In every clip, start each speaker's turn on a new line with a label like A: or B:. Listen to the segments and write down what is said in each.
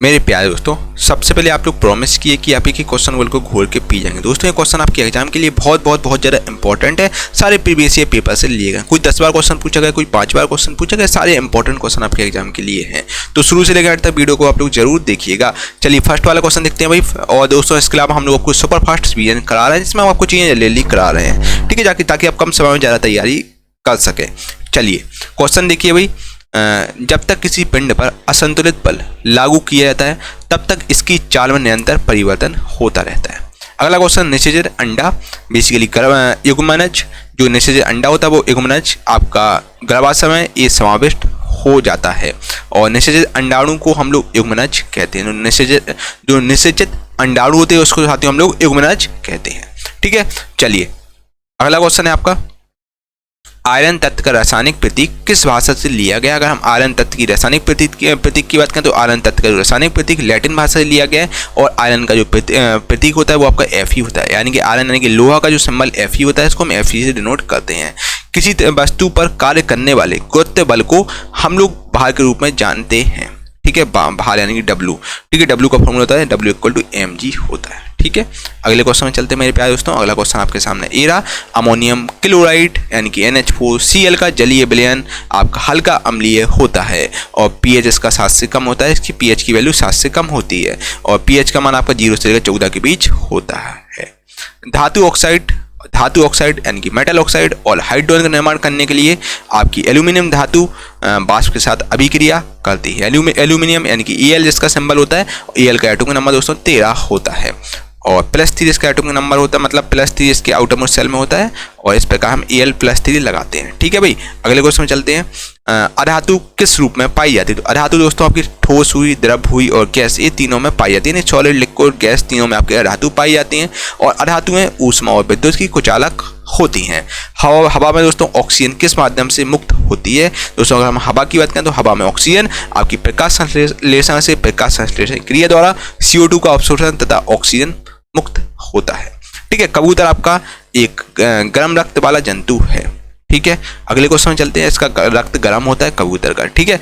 A: मेरे प्यारे दोस्तों, सबसे पहले आप लोग प्रॉमिस किए कि आप एक ही क्वेश्चन वर्ल्ड को घोल के पी जाएंगे। दोस्तों ये क्वेश्चन आपके एग्जाम के लिए बहुत ज़्यादा इंपॉर्टेंट है। सारे प्रीवियस ईयर पेपर से लिए गए, कोई 10 बार क्वेश्चन पूछा गया, कोई 5 बार क्वेश्चन पूछा गया। सारे इंपॉर्टेंट क्वेश्चन आपके एग्जाम के लिए हैं, तो शुरू से लेकर अंत तक वीडियो को आप लोग जरूर देखिएगा। चलिए फर्स्ट वाला क्वेश्चन देखते हैं भाई। और दोस्तों इसके अलावा हम लोग आपको सुपर फास्ट रिवीजन करा रहे हैं, जिसमें हम आपको चीज़ें जल्दी करा रहे हैं, ठीक है, ताकि आप कम समय में ज़्यादा तैयारी कर सकें। चलिए क्वेश्चन देखिए भाई। जब तक किसी पिंड पर असंतुलित बल लागू किया जाता है तब तक इसकी चाल में निरंतर परिवर्तन होता रहता है। अगला क्वेश्चन, निषेचन अंडा बेसिकली युग्मनज, जो निषेचन अंडा होता है वो युग्मनज आपका गर्भाशय में ये समाविष्ट हो जाता है, और निषेचित अंडाणु को हम लोग युग्मनज कहते हैं। जो निषेचित अंडाणु होते हैं उसको साथियों हम लोग युग्मनज कहते हैं, ठीक है। चलिए अगला क्वेश्चन है आपका, आयरन तत्व का रासायनिक प्रतीक किस भाषा से लिया गया। अगर हम आयरन तत्व की रासायनिक प्रतीक की बात करें तो आयरन तत्व का जो रासायनिक प्रतीक लैटिन भाषा से लिया गया है, और आयरन का जो प्रतीक होता है वो आपका Fe होता है, यानी कि आयरन यानी कि लोहा का जो सिंबल Fe होता है इसको हम Fe से डिनोट करते हैं। किसी वस्तु पर कार्य करने वाले गुरुत्व बल को हम लोग भार के रूप में जानते हैं, ठीक है, भार यानी कि W, ठीक है। W का फॉर्मूला होता है W = mg होता है, ठीक है। अगले क्वेश्चन में चलते हैं मेरे प्यारे दोस्तों। अगला क्वेश्चन आपके सामने ए रहा, अमोनियम क्लोराइड यानी कि NH4Cl का जलीय विलयन आपका हल्का अम्लीय होता है, और pH इसका 7 से कम होता है, इसकी pH की वैल्यू 7 से कम होती है, और pH का मान आपका 0 से लेकर 14 के बीच होता है। धातु ऑक्साइड यानी कि मेटल ऑक्साइड और हाइड्रोजन का निर्माण करने के लिए आपकी एल्यूमिनियम धातु वाष्प के साथ अभिक्रिया करती है। एल्यूमिनियम यानी कि Al जिसका सिंबल होता है, Al का एटॉमिक नंबर दोस्तों 13 होता है, और +3 इसका एटॉमिक नंबर होता है, मतलब +3 इसके आउटर मोस्ट शेल में होता है, और इस प्रकार हम Al+3 लगाते हैं, ठीक है भाई। अगले क्वेश्चन में चलते हैं। अधातु किस रूप में पाई जाती है। तो अधातु दोस्तों आपकी ठोस हुई, द्रव हुई और गैस, ये तीनों में पाई जाती है। सॉलिड, लिक्विड, गैस तीनों में आपके अधातु पाई जाती हैं, और अधातुएं ऊष्मा और विद्युत की कुचालक होती हैं। हवा में दोस्तों ऑक्सीजन किस माध्यम से मुक्त होती है। दोस्तों अगर हम हवा की बात करें तो हवा में ऑक्सीजन आपकी प्रकाश संश्लेषण से, प्रकाश संश्लेषण क्रिया द्वारा CO2 का अवशोषण तथा ऑक्सीजन मुक्त होता है, ठीक है। कबूतर आपका एक गर्म रक्त वाला जंतु है, ठीक है। अगले क्वेश्चन में चलते हैं, इसका रक्त गर्म होता है कबूतर का, ठीक है।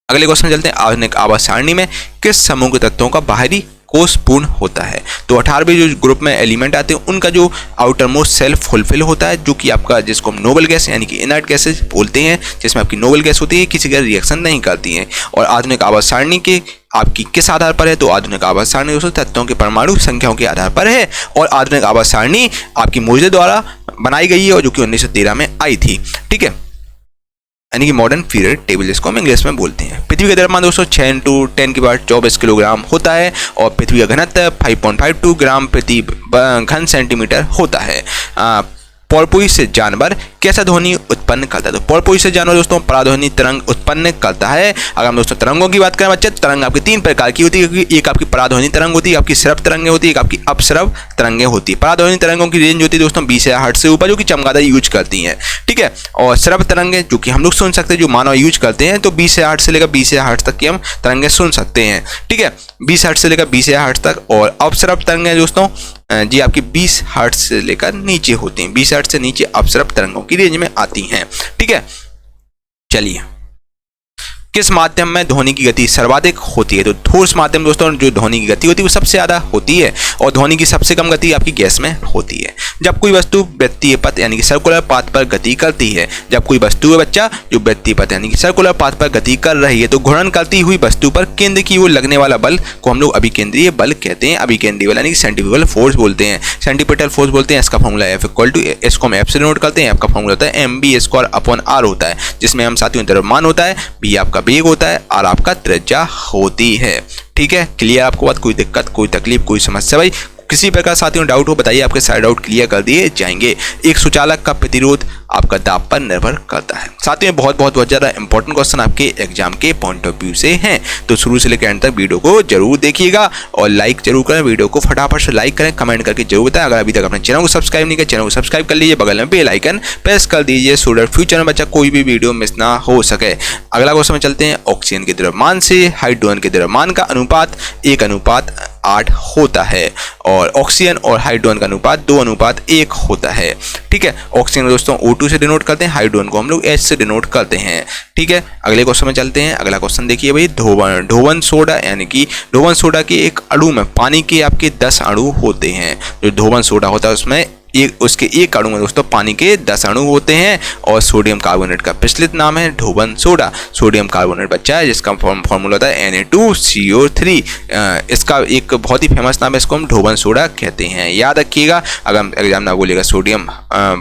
A: अगले क्वेश्चन चलते हैं, आधुनिक आवास सारणी में किस समूह के तत्वों का बाहरी कोष पूर्ण होता है। तो 18वें जो ग्रुप में एलिमेंट आते हैं उनका जो आउटर मोस्ट सेल फुलफिल होता है, जो कि आपका जिसको हम नोबल गैस यानी कि इनर्ट गैसेज बोलते हैं, जिसमें आपकी नोबल गैस होती है, किसी का रिएक्शन नहीं करती हैं। और आधुनिक आवास सारणी के आपकी किस आधार पर है। तो आधुनिक आवास सारणी दोस्तों तत्वों के परमाणु संख्याओं के आधार पर है, और आधुनिक आवास सारणी आपकी मोजे द्वारा बनाई गई है, और जो कि 1913 में आई थी, ठीक है, यानी कि मॉडर्न पीरियड टेबल जिसको हम इंग्लिश में बोलते हैं। पृथ्वी का द्रव्यमान दोस्तों 6 × 10⁻24 किलोग्राम होता है, और पृथ्वी का घनत्व 5.52 ग्राम प्रति घन सेंटीमीटर होता है। पोरपोई से जानवर कैसा ध्वनि उत्पन्न करता है। तो पोरपोई से जानवर दोस्तों पराध्वनि तरंग उत्पन्न करता है। अगर हम दोस्तों तरंगों की बात करें बच्चे, तो तरंग आपकी 3 प्रकार की होती है। एक आपकी पराध्वनि तरंग होती है, आपकी श्रव्य तरंगें होती है, एक आपकी अपश्रव्य तरंगें होती है। पराध्वनि तरंगों की रेंज होती है दोस्तों 20,000 हर्ट्ज से ऊपर, जो कि चमगादड़ यूज करती हैं, ठीक है। और श्रव्य तरंगें जो कि हम लोग सुन सकते हैं, जो मानव यूज करते हैं, तो 20,000 हर्ट्ज से लेकर 20,000 हर्ट्ज तक की हम तरंगें सुन सकते हैं, ठीक है, 20 हर्ट्ज से लेकर 20,000 हर्ट्ज तक। और अपश्रव्य तरंगें दोस्तों जी आपकी 20 हर्ट्ज से लेकर नीचे होती हैं, 20 हर्ट्ज से नीचे अपश्रव्य तरंगों की रेंज में आती हैं, ठीक है। चलिए किस माध्यम में ध्वनि की गति सर्वाधिक होती है। तो ठोस माध्यम दोस्तों जो ध्वनि की गति होती है वो सबसे ज़्यादा होती है, और ध्वनि की सबसे कम गति आपकी गैस में होती है। जब कोई वस्तु वृत्तीय पथ यानी कि सर्कुलर पाथ पर गति करती है, जब कोई वस्तु है बच्चा जो वृत्तीय पथ यानी कि सर्कुलर पाथ पर गति कर रही है, तो घूर्णन करती हुई वस्तु पर केंद्र की ओर लगने वाला बल को हम लोग अभिकेंद्रीय बल कहते हैं। अभिकेंद्रीय बल यानी कि सेंट्रीफ्यूगल फोर्स बोलते हैं, सेंट्रीपिटल फोर्स बोलते हैं। इसका फॉर्मूला F = इसको हम F से नोट करते हैं। F का फॉर्मूला होता है mv²/r होता है, जिसमें हम साथियों द्रव्यमान होता है, b आपका वेग होता है, और आपका त्रिज्या होती है, ठीक है। क्लियर आपको बात, कोई दिक्कत, कोई तकलीफ, कोई समस्या भाई, किसी प्रकार साथियों डाउट हो बताइए, आपके सारे डाउट क्लियर कर दिए जाएंगे। एक सुचालक का प्रतिरोध आपका दाब पर निर्भर करता है। साथियों बहुत ज़्यादा इंपॉर्टेंट क्वेश्चन आपके एग्जाम के पॉइंट ऑफ व्यू से हैं, तो शुरू से लेकर एंड तक वीडियो को जरूर देखिएगा, और लाइक जरूर करें, वीडियो को फटाफट से लाइक करें, कमेंट करके जरूर बताएं। अगर अभी तक अपने चैनल को सब्सक्राइब नहीं किया, चैनल को सब्सक्राइब कर लीजिए, बगल में बेल आइकन प्रेस कर दीजिए, सो दैट फ्यूचर में बच्चा कोई भी वीडियो मिस ना हो सके। अगला क्वेश्चन में चलते हैं, ऑक्सीजन के द्रव्यमान से हाइड्रोजन के द्रव्यमान का अनुपात 1:8 8 होता है। और ऑक्सीजन और हाइड्रोजन का अनुपात 2:1 होता है। ठीक है, ऑक्सीजन दोस्तों O2 से डिनोट करते हैं, हाइड्रोजन को हम लोग H से डिनोट करते हैं। ठीक है, अगले क्वेश्चन में चलते हैं। अगला क्वेश्चन देखिए भाई, ढोवन सोडा यानी कि ढोवन सोडा के एक अणु में पानी के आपके 10 अणु होते हैं। जो ढोवन सोडा होता है उसमें उसके एक अणु में दोस्तों पानी के 10 अणु होते हैं। और सोडियम कार्बोनेट का प्रचलित नाम है ढोवन सोडा। सोडियम कार्बोनेट बच्चा है जिसका फॉर्मूला होता है Na2CO3। इसका एक बहुत ही फेमस नाम है, इसको हम ढोवन सोडा कहते हैं। याद रखिएगा, अगर एग्जाम में बोलेगा सोडियम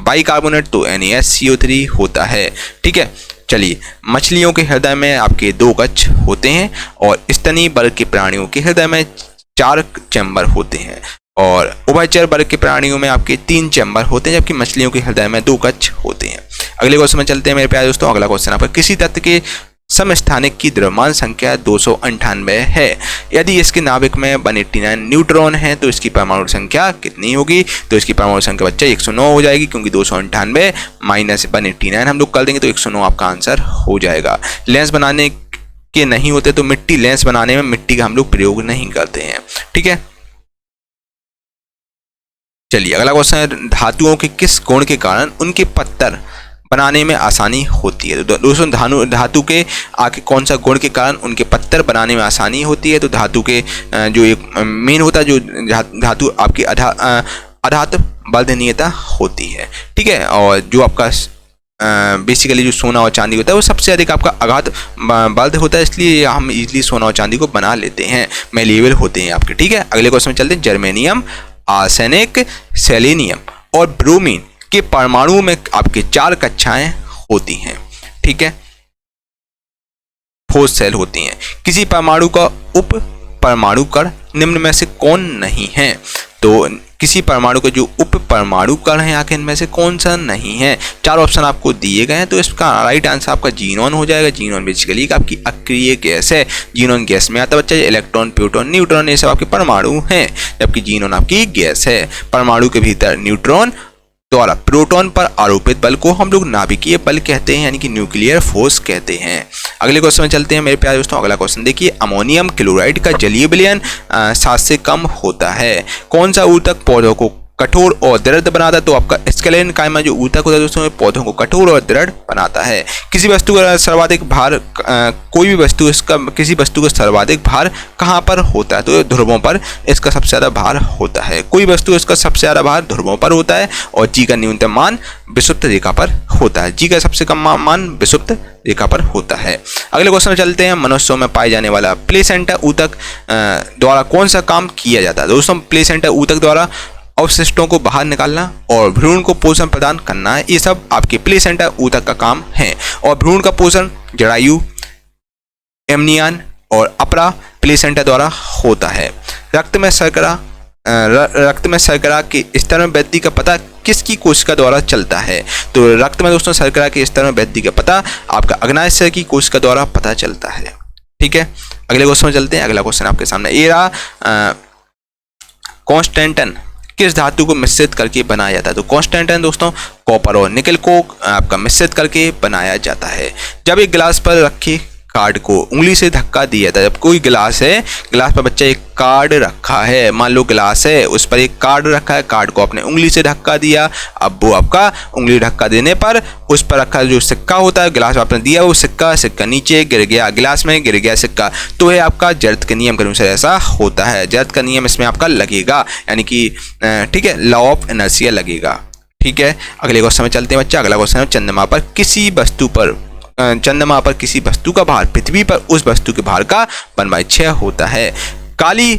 A: बाइकार्बोनेट तो NaSCO3 होता है। ठीक है, चलिए, मछलियों के हृदय में आपके 2 कक्ष होते हैं और स्तनी वर्ग के प्राणियों के हृदय में 4 चैम्बर होते हैं और उभयचर वर्ग के प्राणियों में आपके 3 चैम्बर होते हैं, जबकि मछलियों के हृदय में 2 कक्ष होते हैं। अगले क्वेश्चन में चलते हैं मेरे प्यारे दोस्तों। अगला क्वेश्चन आपका, किसी तत्व के समस्थानिक की द्रव्यमान संख्या 298 है। यदि इसके नाभिक में 189 न्यूट्रॉन है तो इसकी परमाणु संख्या कितनी होगी? तो इसकी परमाणु संख्या बच्चा 109 हो जाएगी, क्योंकि 298 माइनस 189 हम लोग कर देंगे तो 109 आपका आंसर हो जाएगा। लेंस बनाने के नहीं होते तो मिट्टी, लेंस बनाने में मिट्टी का हम लोग प्रयोग नहीं करते हैं। ठीक है, चलिए अगला क्वेश्चन है, धातुओं के किस गुण के कारण उनके पत्थर बनाने में आसानी होती है? तो दोस्तों धातु के आके कौन सा गुण के कारण उनके पत्थर बनाने में आसानी होती है? तो धातु के जो एक मेन होता है, जो धातु आपकी अधात बलधनीयता होती है। ठीक है, और जो आपका बेसिकली जो सोना और चांदी होता है वो सबसे अधिक आपका आघात बल्द होता है, इसलिए हम इजीली सोना और चांदी को बना लेते हैं, मेलेबल होते हैं आपके। ठीक है, अगले क्वेश्चन में चलते हैं। जर्मेनियम, आर्सेनिक, सेलेनियम और ब्रोमीन के परमाणु में आपके 4 कक्षाएं होती हैं। ठीक है, 4 सेल होती हैं। किसी परमाणु का उप परमाणु कण निम्न में से कौन नहीं है? तो किसी परमाणु के जो उप परमाणु कण है आखिर इनमें से कौन सा नहीं है? 4 ऑप्शन आपको दिए गए हैं, तो इसका राइट आंसर आपका जीनॉन हो जाएगा। जीनॉन बेसिकली आपकी अक्रिय गैस है। जीनॉन गैस में आता है बच्चा इलेक्ट्रॉन, प्रोटॉन, न्यूट्रॉन, ये सब आपके परमाणु हैं, जबकि जीनॉन आपकी गैस है। परमाणु के भीतर न्यूट्रॉन द्वारा प्रोटॉन पर आरोपित बल को हम लोग नाभिकीय बल कहते हैं, यानी कि न्यूक्लियर फोर्स कहते हैं। अगले क्वेश्चन में चलते हैं मेरे प्यारे दोस्तों। अगला क्वेश्चन देखिए, अमोनियम क्लोराइड का जलीय विलयन 7 से कम होता है। कौन सा ऊतक पौधों को कठोर और दृढ़ बनाता है? तो आपका स्केलेटन कायमा जो ऊतक होता है दोस्तों पौधों को कठोर और दृढ़ बनाता है। किसी वस्तु का सर्वाधिक भार, कोई भी वस्तु, इसका किसी वस्तु का सर्वाधिक भार कहाँ पर होता है? तो ध्रुवों पर इसका सबसे ज्यादा भार होता है। कोई वस्तु इसका सबसे ज्यादा भार ध्रुवों पर होता है और जी का न्यूनतम मान विषुप्त रेखा पर होता है। जी का सबसे कम मान विषुप्त रेखा पर होता है। अगले क्वेश्चन में चलते हैं। मनुष्यों में पाए जाने वाला प्लेसेंटा ऊतक द्वारा कौन सा काम किया जाता है? दोस्तों प्लेसेंटा ऊतक द्वारा अवशिष्टों को बाहर निकालना और भ्रूण को पोषण प्रदान करना, ये सब आपके प्लेसेंटा ऊतक का काम है। और भ्रूण का पोषण जरायु, एमनियन और अपरा प्लेसेंटा द्वारा होता है। रक्त में शर्करा के स्तर में वृद्धि का पता किसकी कोशिका द्वारा चलता है? तो रक्त में दोस्तों शर्करा के स्तर में वृद्धि का पता आपका अग्नाशय की कोशिका द्वारा पता चलता है। ठीक है, अगले क्वेश्चन में चलते हैं। अगला क्वेश्चन आपके सामने ये रहा, कॉन्स्टेंटन किस धातु को मिश्रित करके बनाया जाता है? तो कॉन्स्टेंटन दोस्तों कॉपर और निकल को आपका मिश्रित करके बनाया जाता है। जब एक गिलास पर रखे कार्ड को उंगली से धक्का दिया जाता है, जब कोई गिलास है, गिलास पर बच्चा एक कार्ड रखा है, मान लो गिलास है, उस पर एक कार्ड रखा है, कार्ड को आपने उंगली से धक्का दिया, अब वो आपका उंगली धक्का देने पर उस पर रखा जो सिक्का होता है, गिलास आपने दिया वो सिक्का नीचे गिर गया, गिलास में गिर गया सिक्का, तो है आपका जर्थ के नियम के अनुसार ऐसा होता है। जर्थ का नियम इसमें आपका लगेगा, यानी कि ठीक है, लॉ ऑफ इनर्शिया लगेगा। ठीक है, अगले क्वेश्चन में चलते हैं बच्चा। अगला क्वेश्चन है, चंद्रमा पर किसी वस्तु का भार पृथ्वी पर उस वस्तु के भार का 1/6 होता है। काली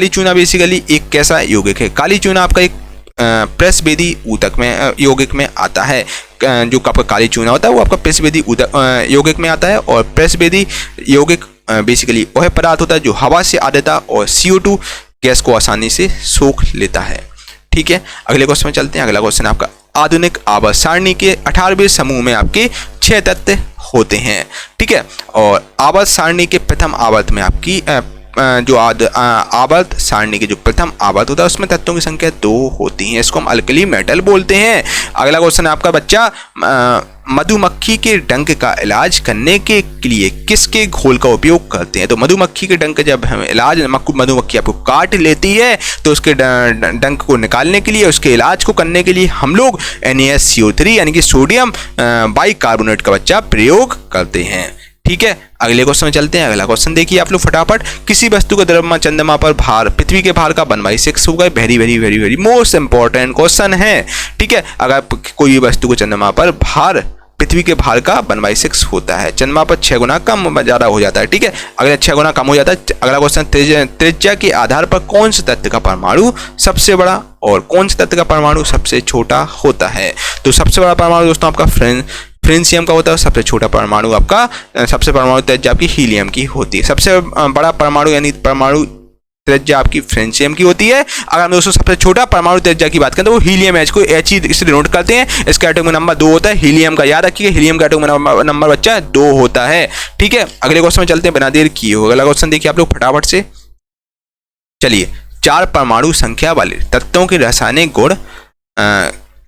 A: चूना बेसिकली एक कैसा यौगिक है? काली चूना आपका एक प्रसवेदी ऊतक में यौगिक में आता है। जो आपका काली चूना होता है वो आपका प्रसवेदी यौगिक में आता है। और प्रसवेदी यौगिक बेसिकली वह पदार्थ होता है जो हवा से आर्द्रता और CO2 गैस को आसानी से सोख लेता है। ठीक है, अगले क्वेश्चन में चलते हैं। अगला क्वेश्चन आपका, आधुनिक आवर्त सारणी के 18वें समूह में आपके 6 तत्व होते हैं। ठीक है, और आवर्त सारणी के प्रथम आवर्त में आपकी जो आवर्त सारणी के जो प्रथम आवर्त होता है उसमें तत्वों की संख्या 2 होती है, इसको हम अल्कली मेटल बोलते हैं। अगला क्वेश्चन है आपका बच्चा, मधुमक्खी के डंक का इलाज करने के लिए किसके घोल का उपयोग करते हैं? तो मधुमक्खी के डंक जब हम इलाज मधुमक्खी आपको काट लेती है तो उसके डंक को निकालने के लिए, उसके इलाज को करने के लिए हम लोग NaSCO3 यानी कि सोडियम बाइकार्बोनेट का बच्चा प्रयोग करते हैं। ठीक है, अगले क्वेश्चन में चलते हैं। अगला क्वेश्चन देखिए आप लोग फटाफट, किसी वस्तु का द्रव्यमान चंद्रमा पर भार पृथ्वी के भार का 1/6 होगा। Very very very very most important question है। ठीक है, अगर कोई वस्तु को चंद्रमा पर भार पृथ्वी के भार का 1/6 होता है, चंद्रमा पर 6 गुना कम ज़्यादा हो जाता है। ठीक है, अगर 6 गुना कम हो जाता है। अगला क्वेश्चन, त्रिज्या के आधार पर कौन से तत्व का परमाणु सबसे बड़ा और कौन से तत्व का परमाणु सबसे छोटा होता है? तो सबसे बड़ा परमाणु दोस्तों आपका फ्रेंसियम का होता है, सबसे छोटा परमाणु आपका सबसे परमाणु त्रिज्या आपकी हीलियम की होती है। सबसे बड़ा परमाणु यानी परमाणु त्रिज्या आपकी फ्रेंसियम की होती है। अगर हम दोस्तों सबसे छोटा परमाणु त्रिज्या की बात करें तो वो हीलियम है, इसको H इसलिए नोट करते हैं। इसका एटॉमिक नंबर 2 होता है, हीलियम का याद रखिए, हीलियम का एटॉमिक नंबर बच्चा 2 होता है। ठीक है, अगले क्वेश्चन में चलते हैं बिना देर किए हुए। अगला क्वेश्चन देखिए आप लोग फटाफट से। चलिए, 4 परमाणु संख्या वाले तत्वों के रासायनिक गुण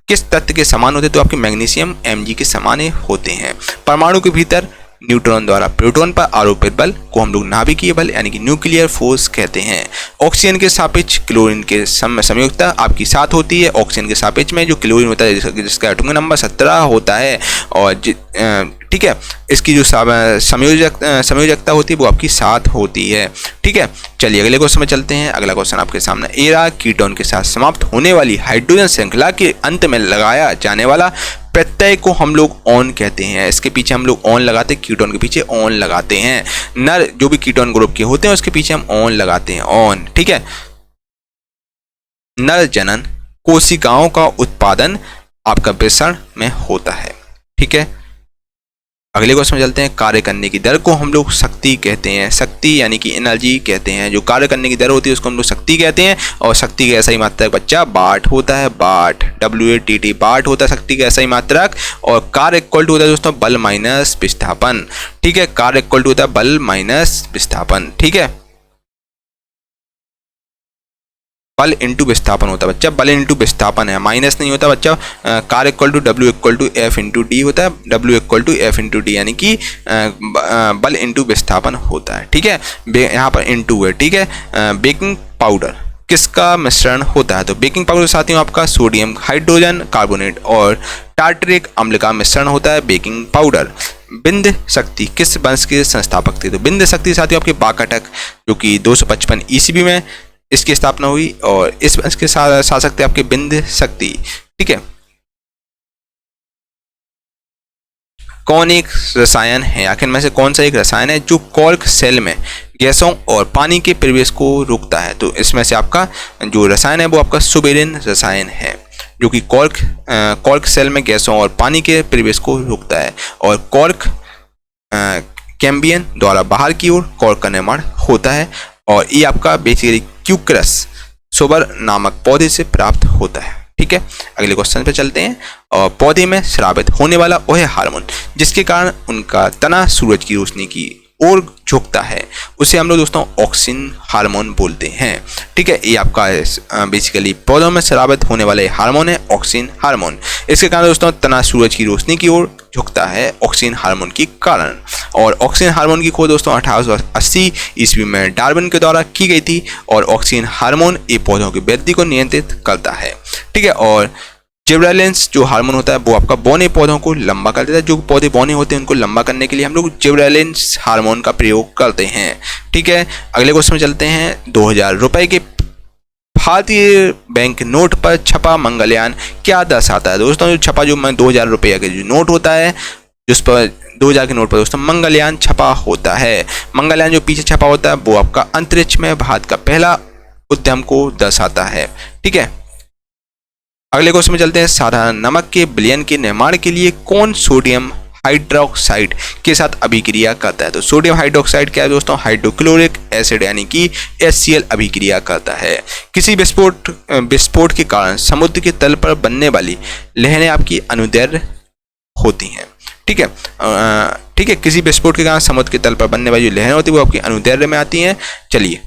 A: किस तत्व के समान होते हैं? तो आपके मैग्नीशियम Mg के समान होते हैं। परमाणु के भीतर न्यूट्रॉन द्वारा प्रोटॉन पर आरोपित बल को हम लोग नाभिकीय बल यानी कि न्यूक्लियर फोर्स कहते हैं। ऑक्सीजन के सापेक्ष क्लोरीन के संयुक्तता आपकी 7 होती है। ऑक्सीजन के सापेक्ष में जो क्लोरीन होता है जिसका एटॉमिक नंबर 17 होता है, और ठीक है, इसकी जो संयोजकता होती है वो आपकी 7 होती है। ठीक है, चलिए अगले क्वेश्चन में चलते हैं। अगला क्वेश्चन आपके सामने, एरा कीटोन के साथ समाप्त होने वाली हाइड्रोजन श्रृंखला के अंत में लगाया जाने वाला प्रत्यय को हम लोग ऑन कहते हैं। इसके पीछे हम लोग ऑन लगाते हैं, कीटोन के पीछे ऑन लगाते हैं। नर जो भी कीटोन ग्रुप के होते हैं उसके पीछे हम ऑन लगाते हैं, ऑन। ठीक है, नर जनन कोशिकाओं का उत्पादन आपका वृषण में होता है। ठीक है, अगले क्वेश्चन में चलते हैं। कार्य करने की दर को हम लोग शक्ति कहते हैं, शक्ति यानी कि एनर्जी कहते हैं। जो कार्य करने की दर होती है उसको हम लोग शक्ति कहते हैं, और शक्ति का ऐसा ही मात्रक बच्चा वाट होता है, वाट, WATT वाट होता है शक्ति का ऐसा ही मात्रक। और कार्य इक्वल टू होता है दोस्तों बल माइनस विस्थापन। ठीक है, कार्य इक्वल टू होता है बल माइनस विस्थापन। ठीक है, बल इंटू विस्थापन होता है बच्चा, बल इंटू विस्थापन है, माइनस नहीं होता बच्चा। कार्य equal to W equal to F into D होता है, W equal to F into D यानी कि बल इंटू विस्थापन होता है। ठीक है, यहाँ पर इंटू है। ठीक है, बेकिंग पाउडर किसका मिश्रण होता है? तो बेकिंग पाउडर साथियों आपका सोडियम हाइड्रोजन कार्बोनेट और टार्टरिक अम्ल का मिश्रण होता है बेकिंग पाउडर। बिंद शक्ति किस वंश के संस्थापक थे? तो बिंद शक्ति साथियों आपके वाकाटक, जो कि 255 ईस्वी में इसकी स्थापना हुई, और इस वंश के शासक थे आपके बिंद शक्ति। ठीक है, कौन एक रसायन है, आखिर में से कौन सा एक रसायन है जो कॉर्क सेल में गैसों और पानी के प्रवेश को रोकता है? तो इसमें से आपका जो रसायन है वो आपका सुबेरिन रसायन है, जो कि कॉर्क सेल में गैसों और पानी के प्रवेश को रोकता है। और कॉर्क कैम्बियन द्वारा बाहर की ओर कॉर्क का निर्माण होता है, और ये आपका बेसिकली क्यूक्रस सोबर नामक पौधे से प्राप्त होता है। ठीक है, अगले क्वेश्चन पे चलते हैं। और पौधे में स्रावित होने वाला वह हार्मोन जिसके कारण उनका तना सूरज की रोशनी की ओर झुकता है, उसे हम लोग दोस्तों ऑक्सिन हार्मोन बोलते हैं। ठीक है, ये आपका बेसिकली पौधों में स्रावित होने वाले हार्मोन है ऑक्सिन हार्मोन। इसके कारण दोस्तों तना सूरज की रोशनी की ओर झुकता है ऑक्सिन हार्मोन के कारण। और ऑक्सिन हार्मोन की खोज दोस्तों 1880 ईस्वी में डार्विन के द्वारा की गई थी, और ऑक्सिन हार्मोन ये पौधों की वृद्धि को नियंत्रित करता है। ठीक है, और जिब्रेलिन्स जो हार्मोन होता है वो आपका बौने पौधों को लंबा कर देता है। जो पौधे बौने होते हैं उनको लंबा करने के लिए हम लोग जिब्रेलिन्स हार्मोन का प्रयोग करते हैं। ठीक है, अगले क्वेश्चन में चलते हैं। 2000 रुपए के भारतीय बैंक नोट पर छपा मंगलयान क्या दर्शाता है? दोस्तों जो छपा जो 2000 रुपये का जो नोट होता है, जिस पर 2000 के नोट पर दोस्तों मंगलयान छपा होता है। मंगलयान जो पीछे छपा होता है वो आपका अंतरिक्ष में भारत का पहला उद्यम को दर्शाता है। ठीक है, अगले क्वेश्चन में चलते हैं। साधारण नमक के विलयन के निर्माण के लिए कौन सोडियम हाइड्रोक्साइड के साथ अभिक्रिया करता है? तो सोडियम हाइड्रोक्साइड क्या है दोस्तों? हाइड्रोक्लोरिक एसिड यानी कि HCl अभिक्रिया करता है। किसी विस्फोट के कारण समुद्र के तल पर बनने वाली लहरें आपकी अनुदैर्घ्य होती हैं। ठीक है। ठीक है, किसी विस्फोट के कारण समुद्र के तल पर बनने वाली जो लहरें होती है वो आपकी अनुदैर्ध्य में आती हैं। चलिए,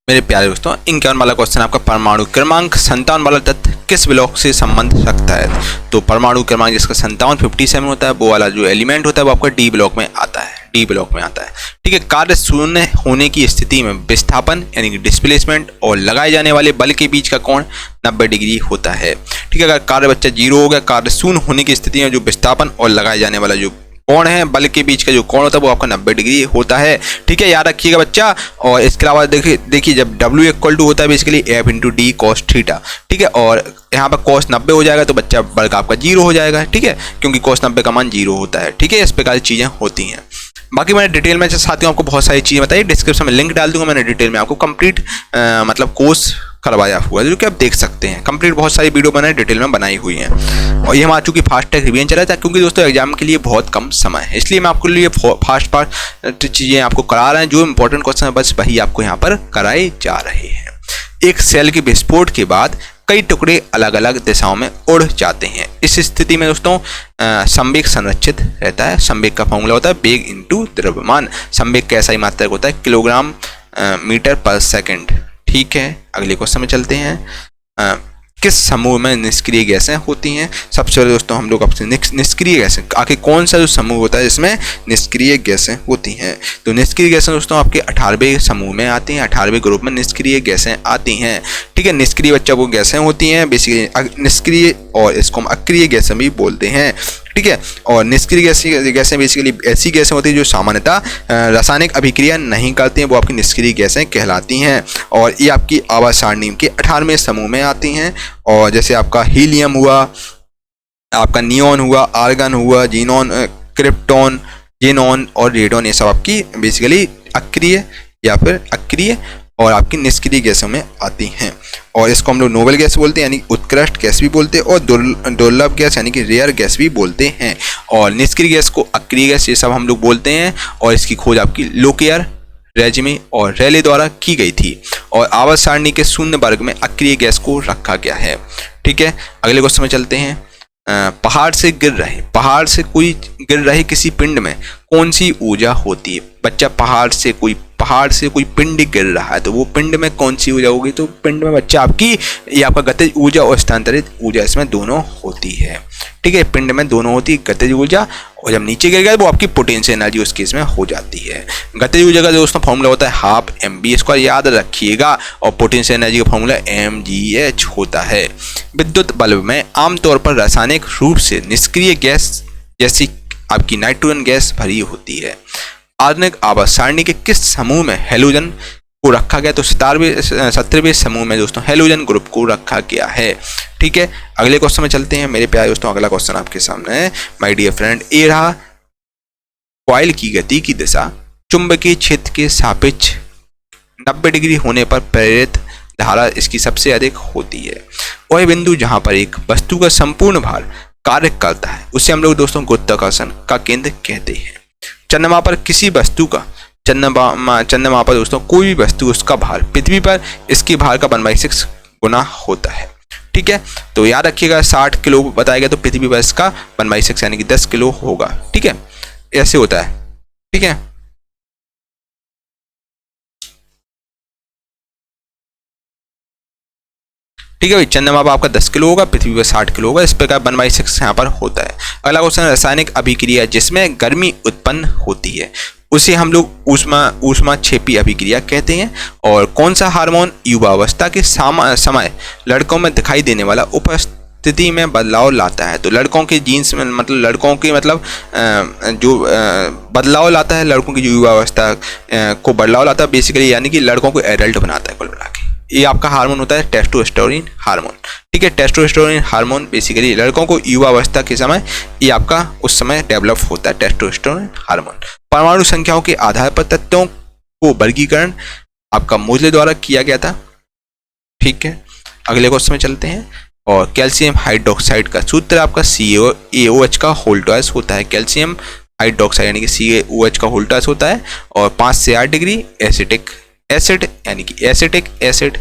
A: मेरे प्यारे दोस्तों, 51 वाला क्वेश्चन आपका, परमाणु क्रमांक 57 वाला तत्व किस ब्लॉक से संबंध रखता है? तो परमाणु क्रमांक जिसका 57 होता है, वो वाला जो एलिमेंट होता है वो आपका डी ब्लॉक में आता है, डी ब्लॉक में आता है। ठीक है, कार्य शून्य होने की स्थिति में विस्थापन यानी कि डिस्प्लेसमेंट और लगाए जाने वाले बल के बीच का कोण 90 डिग्री होता है। ठीक है, अगर कार्य बच्चा 0 हो गया, कार्य शून्य होने की स्थिति में जो विस्थापन और लगाए जाने वाला जो कोण है, बल के बीच का जो कोण होता है वो आपका 90 डिग्री होता है। ठीक है, याद रखिएगा बच्चा। और इसके अलावा देखिए जब W इक्वल टू होता है basically F into D cos theta. ठीक है, और यहाँ पर कॉस 90 हो जाएगा तो बच्चा बल का आपका 0 हो जाएगा। ठीक है, क्योंकि कॉस 90 का मान 0 होता है। ठीक है, इस प्रकार की चीज़ें होती हैं। बाकी मैंने डिटेल में साथियों आपको बहुत सारी चीज़ें बताई, डिस्क्रिप्शन में लिंक डाल दूंगा, मैंने डिटेल में आपको कंप्लीट मतलब कोर्स करवाया हुआ है जो कि आप देख सकते हैं। कंप्लीट बहुत सारी वीडियो मैंने डिटेल में बनाई हुई हैं। और ये हम आ चुकी फास्ट टैग रिवीजन चला था, क्योंकि दोस्तों एग्जाम के लिए बहुत कम समय है, इसलिए मैं आपके लिए फास्ट चीज़ें आपको करा रहे हैं। जो इंपॉर्टेंट क्वेश्चन है बस वही आपको यहाँ पर कराए जा रहे हैं। एक सेल के विस्फोट के बाद कई टुकड़े अलग अलग दिशाओं में उड़ जाते हैं। इस स्थिति में दोस्तों संवेग संरक्षित रहता है। संवेग का फॉर्मूला होता है वेग इंटू द्रव्यमान। संवेग कैसा ही मात्रक होता है, किलोग्राम मीटर पर सेकंड। ठीक है, अगले क्वेश्चन में चलते हैं। किस समूह में निष्क्रिय गैसें होती हैं? सबसे पहले दोस्तों हम लोग आपसे निष्क्रिय गैसें, आखिर कौन सा जो समूह होता है जिसमें निष्क्रिय गैसें होती हैं? तो निष्क्रिय गैसें दोस्तों आपके 18वें समूह में आती हैं, 18वें ग्रुप में निष्क्रिय गैसें आती हैं। ठीक है, निष्क्रिय बच्चा वो गैसें होती हैं बेसिकली निष्क्रिय, और इसको हम अक्रिय गैसें भी बोलते हैं। ठीक है, और निष्क्रिय गैसें बेसिकली ऐसी गैसें होती हैं जो सामान्यतः रासायनिक अभिक्रिया नहीं करती हैं, वो आपकी निष्क्रिय गैसें कहलाती हैं। और ये आपकी आवाज सारणी के 18वें समूह में आती हैं। और जैसे आपका हीलियम हुआ, आपका नियॉन हुआ, आर्गन हुआ, जीनॉन, क्रिप्टॉन, जेनॉन और रेडॉन, ये सब आपकी बेसिकली अक्रिय या फिर अक्रिय और आपकी निष्क्रिय गैसों में आती हैं। और इसको हम लोग नोबल गैस बोलते हैं यानी उत्कृष्ट गैस भी बोलते हैं, और दुर्लभ गैस यानी कि रेयर गैस भी बोलते हैं। और निष्क्रिय गैस को अक्रिय गैस ये सब हम लोग बोलते हैं। और इसकी खोज आपकी लोकेयर, रेजमी और रेले द्वारा की गई थी। और आवर्त सारणी के शून्य वर्ग में अक्रिय गैस को रखा गया है। ठीक है, अगले क्वेश्चन में चलते हैं। पहाड़ से गिर रहे किसी पिंड में कौन सी ऊर्जा होती है? बच्चा पहाड़ से कोई पिंड गिर रहा है तो वो पिंड में कौन सी ऊर्जा होगी? तो पिंड में बच्चा आपकी ये आपका गतिज ऊर्जा और स्थानांतरित ऊर्जा इसमें दोनों होती है। ठीक है, पिंड में दोनों होती है, गतिज ऊर्जा, और जब नीचे गिर गया वो आपकी पोटेंशियल एनर्जी उस केस में हो जाती है। गतिज ऊर्जा का दोस्तों फॉर्मूला होता है हाफ mv, इसको याद रखिएगा। और पोटेंशियल एनर्जी का फॉर्मूला mgh होता है। विद्युत बल्ब में आमतौर पर रासायनिक रूप से निष्क्रिय गैस जैसी आपकी नाइट्रोजन गैस भरी होती है। आधुनिक आवर्त सारणी के किस समूह में हैलोजन को रखा गया? तो 17वें समूह में दोस्तों हैलोजन ग्रुप को रखा गया है। ठीक है, अगले क्वेश्चन में चलते हैं मेरे प्यारे दोस्तों। अगला क्वेश्चन आपके सामने है माय डियर फ्रेंड। ए रहा, कॉइल की गति की दिशा चुंबकीय क्षेत्र के सापेक्ष 90 डिग्री होने पर प्रेरित धारा इसकी सबसे अधिक होती है। वह बिंदु जहां पर एक वस्तु का संपूर्ण भार कार्य करता है उसे हम लोग दोस्तों गुरुत्वाकर्षण का केंद्र कहते हैं। चंद्रमा पर किसी वस्तु का चंद्रमा पर दोस्तों कोई भी वस्तु उसका भार पृथ्वी पर इसके भार का 1/6 गुना होता है। ठीक है, तो याद रखिएगा 60 किलो बताया गया तो पृथ्वी पर इसका 1/6 यानी कि 10 किलो होगा। ठीक है, ऐसे होता है। ठीक है, ठीक है भाई, चंद्रमा पर आपका 10 किलो होगा, पृथ्वी पर 60 किलो होगा, इस प्रकार 1/6 यहाँ पर होता है। अगला क्वेश्चन, रासायनिक अभिक्रिया जिसमें गर्मी उत्पन्न होती है उसे हम लोग ऊष्मा क्षेपी अभिक्रिया कहते हैं। और कौन सा हार्मोन युवावस्था के समय लड़कों में दिखाई देने वाला उपस्थिति में बदलाव लाता है? तो लड़कों के जीन्स में मतलब लड़कों के मतलब जो बदलाव लाता है, लड़कों की जो युवावस्था को बदलाव लाता है बेसिकली, यानी कि लड़कों को एडल्ट बनाता है कुल मिला के। ये आपका हार्मोन होता है टेस्टोस्टेरोन हार्मोन। ठीक है, टेस्टोस्टेरोन हार्मोन बेसिकली लड़कों को युवावस्था के समय ये आपका उस समय डेवलप होता है टेस्टोस्टेरोन हार्मोन। परमाणु संख्याओं के आधार पर तत्वों को वर्गीकरण आपका मोजले द्वारा किया गया था। ठीक है, अगले क्वेश्चन में चलते हैं। और कैल्शियम हाइड्रोक्साइड का सूत्र आपका CaOH का होल ट्वाइस होता है। कैल्शियम हाइड्रोक्साइड यानी कि CaOH का होल ट्वाइस होता है। और 5 से 8 डिग्री एसिटिक एसिड यानी कि एसिटिक एसिड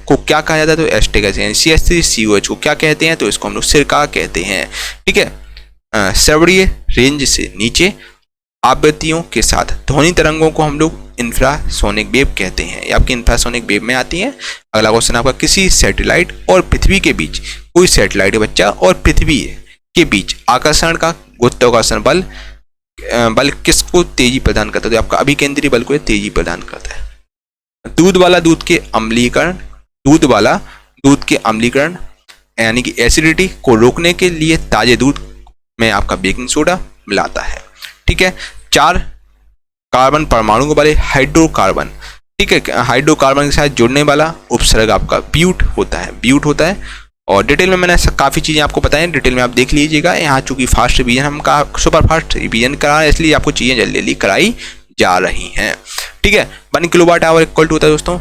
A: को क्या कहा जाता है, तो एस्टर गैस यानी CH3COH को क्या कहते हैं, तो इसको हम लोग सिरका कहते हैं। ठीक है, श्रवणीय रेंज से नीचे आवृत्तियों के साथ ध्वनि तरंगों को हम लोग इंफ्रासोनिक वेव कहते हैं। ये आपकी इंफ्रासोनिक वेव में आती हैं। अगला क्वेश्चन आपका, किसी सैटेलाइट और पृथ्वी के बीच, कोई सैटेलाइट बच्चा और पृथ्वी के बीच आकर्षण का गुरुत्वाकर्षण बल किसको तेजी प्रदान करता है, तो आपका अभिकेंद्री बल को तेजी प्रदान करता है। दूध वाला दूध के अम्लीकरण यानी कि एसिडिटी को रोकने के लिए ताजे दूध में आपका बेकिंग सोडा मिलाता है। ठीक है, 4 कार्बन परमाणु वाले हाइड्रोकार्बन, ठीक है, हाइड्रोकार्बन के साथ जुड़ने वाला उपसर्ग आपका ब्यूट होता है। और डिटेल में मैंने काफ़ी चीज़ें आपको बताएं, डिटेल में आप देख लीजिएगा। यहाँ चूंकि फास्ट रिवीजन हम का सुपर फास्ट रिवीजन करा रहे हैं, इसलिए आपको चीज़ें जल्दी जल्दी कराई जा रही हैं। ठीक है, 1 किलोवाट आवर इक्वल टू होता है दोस्तों,